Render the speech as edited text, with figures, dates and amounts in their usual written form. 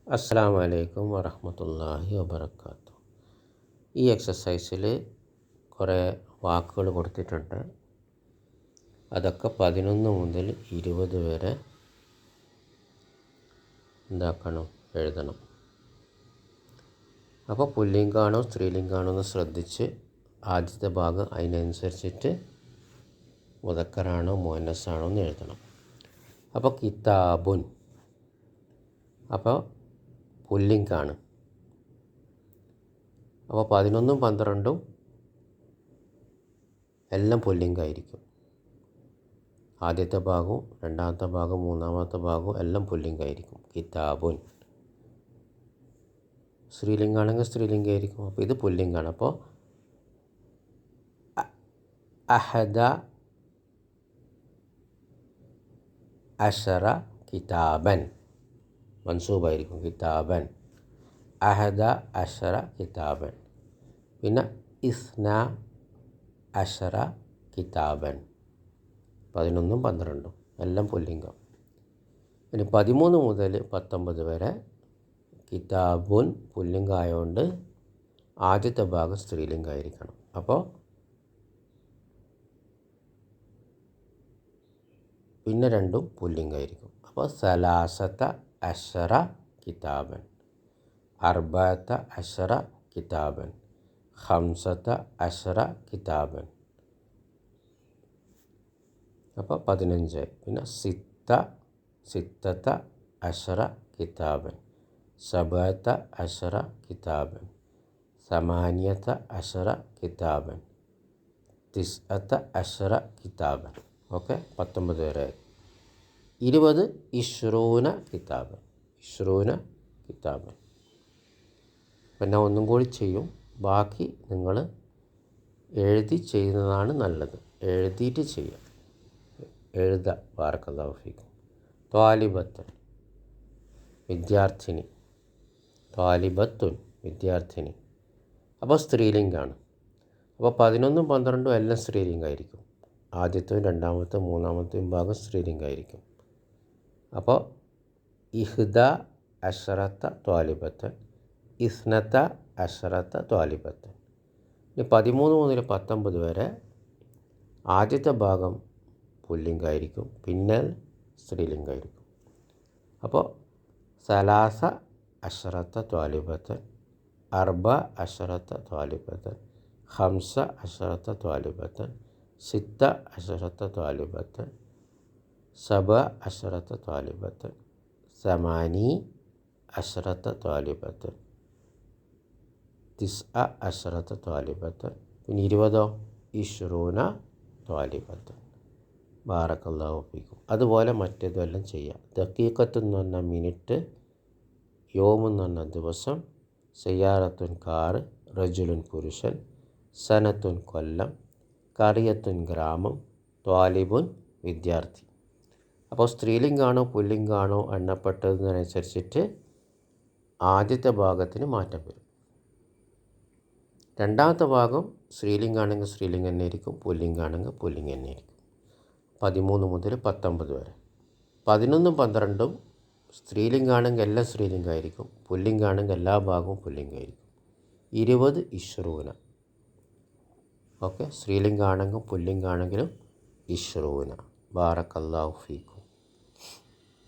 അസ്സലാമു അലൈക്കും വറഹ്മത്തുള്ളാഹി വബറകാതുഹു. ഈ എക്സസൈസിൽ കുറേ വാക്കുകൾ കൊടുത്തിട്ടുണ്ട്. അതൊക്കെ 11 മുതൽ 20 വരെ എഴുതണം. അപ്പോൾ പുല്ലിംഗാണോ സ്ത്രീലിംഗാണോ എന്ന് ശ്രദ്ധിച്ച് ആദ്യത്തെ ഭാഗം അതിനനുസരിച്ചിട്ട് മുദക്കറാണോ മുഅന്നസാണോ എന്ന് എഴുതണം. അപ്പോൾ കിതാബുൻ, അപ്പോൾ പുല്ലിംഗാണ്. അപ്പോൾ 11ഉം 12ഉം എല്ലാം പുല്ലിംഗായിരിക്കും. ആദ്യത്തെ ഭാഗവും രണ്ടാമത്തെ ഭാഗവും മൂന്നാമത്തെ ഭാഗവും എല്ലാം പുല്ലിംഗായിരിക്കും. കിതാബുൻ. സ്ത്രീലിംഗാണെങ്കിൽ സ്ത്രീലിംഗമായിരിക്കും. അപ്പോൾ ഇത് പുല്ലിംഗാണ്. അപ്പോൾ അഹദ അശറ കിതാബൻ മൻസൂബായിരിക്കും. കിതാബൻ, അഹദ അശറ കിതാബൻ. പിന്നെ ഇസ്ന അശറ കിതാബൻ. 11ഉം 12ഉം എല്ലാം പുല്ലിംഗം. ഇനി 13 മുതൽ 19 വരെ കിതാബുൻ പുല്ലിംഗമായതുകൊണ്ട് ആദ്യത്തെ ഭാഗം സ്ത്രീലിംഗമായിരിക്കണം. അപ്പോൾ പിന്നെ രണ്ടും പുല്ലിംഗമായിരിക്കും. അപ്പോൾ സലാസത്ത അശറ കിതാബൻ, അർബഅത്ത അശറ കിതാബൻ, ഖംസത്ത അശറ കിതാബൻ. അപ്പോൾ 15. പിന്നെ സിത്തത്ത അശറ കിതാബൻ, സബഅത്ത അശറ കിതാബൻ, സമാനിയത്ത അശറ കിതാബൻ, തിസ്അത്ത അശറ കിതാബൻ. ഓക്കെ, 19 വരെ. 20 ഇശ്റൂന കിതാബൻ. ഇശ്റൂന കിതാബൻ. പിന്നെ ഒന്നും കൂടി ചെയ്യും. ബാക്കി നിങ്ങൾ എഴുതി ചെയ്യുന്നതാണ് നല്ലത്. എഴുതിയിട്ട് ചെയ്യുക. എഴുതുക. ബാറക്കല്ലാഹു ഫീക്കും. ത്വാലിബത്തുൻ വിദ്യാർത്ഥിനി. ത്വാലിബത്തുൻ വിദ്യാർത്ഥിനി. അപ്പോൾ സ്ത്രീലിംഗാണ്. അപ്പോൾ 11ഉം 12ഉം എല്ലാം സ്ത്രീലിംഗമായിരിക്കും. ആദ്യത്തെയും രണ്ടാമത്തെയും മൂന്നാമത്തെയും ഭാഗം സ്ത്രീലിംഗമായിരിക്കും. അപ്പോൾ ഇഹ്ദ അശറത്ത ത്വാലിബത്തൻ, ഇസ്നത്ത അശറത്ത ത്വാലിബത്തൻ. ഇനി 13 മുതൽ 19 വരെ ആദ്യത്തെ ഭാഗം പുല്ലിംഗമായിരിക്കും, പിന്നെ സ്ത്രീലിംഗമായിരിക്കും. അപ്പോൾ സലാസ അശറത്ത ത്വാലിബത്തൻ, അർബ അശറത്ത ത്വാലിബത്തൻ, ഖംസ അശറത്ത ത്വാലിബത്തൻ, സിത്ത അശറത്ത ത്വാലിബത്തൻ, സബ അശറത്ത ത്വാലിബത്തൻ, സമാനി അശറത്ത ത്വാലിബത്തൻ, തിസ്അ അശറത്ത ത്വാലിബത്തൻ. പിന്നെ 20 ഇശ്റൂന ത്വാലിബത്തൻ. ബാറക്കല്ലാഹു ഫീക്കും. അതുപോലെ മറ്റേതെല്ലാം ചെയ്യാം. ദഖീഖത്ത് എന്ന് പറഞ്ഞാൽ മിനിറ്റ്, യോം എന്ന് പറഞ്ഞാൽ ദിവസം, സയ്യാറത്തുൻ കാറ്, റജുലുൻ പുരുഷൻ, സനത്തുൻ കൊല്ലം, കറിയത്തുൻ ഗ്രാമം, ത്വാലിബുൻ വിദ്യാർത്ഥി. അപ്പോൾ സ്ത്രീലിംഗാണോ പുല്ലിംഗാണോ എണ്ണപ്പെട്ടതിനനുസരിച്ചിട്ട് ആദ്യത്തെ ഭാഗത്തിന് മാറ്റം വരും. രണ്ടാമത്തെ ഭാഗം സ്ത്രീലിംഗാണെങ്കിൽ സ്ത്രീലിംഗം തന്നെയായിരിക്കും, പുല്ലിംഗാണെങ്കിൽ പുല്ലിംഗം തന്നെയായിരിക്കും. 13 മുതൽ 19 വരെ. 11ഉം 12ഉം സ്ത്രീലിംഗാണെങ്കിൽ എല്ലാം സ്ത്രീലിംഗമായിരിക്കും, പുല്ലിംഗാണെങ്കിൽ എല്ലാ ഭാഗവും പുല്ലിംഗമായിരിക്കും. 20 ഇശ്റൂന. ഓക്കെ, സ്ത്രീലിംഗാണെങ്കിലും പുല്ലിംഗാണെങ്കിലും ഇശ്റൂന. ബാറക്കല്ലാഹു ഫീക്കും.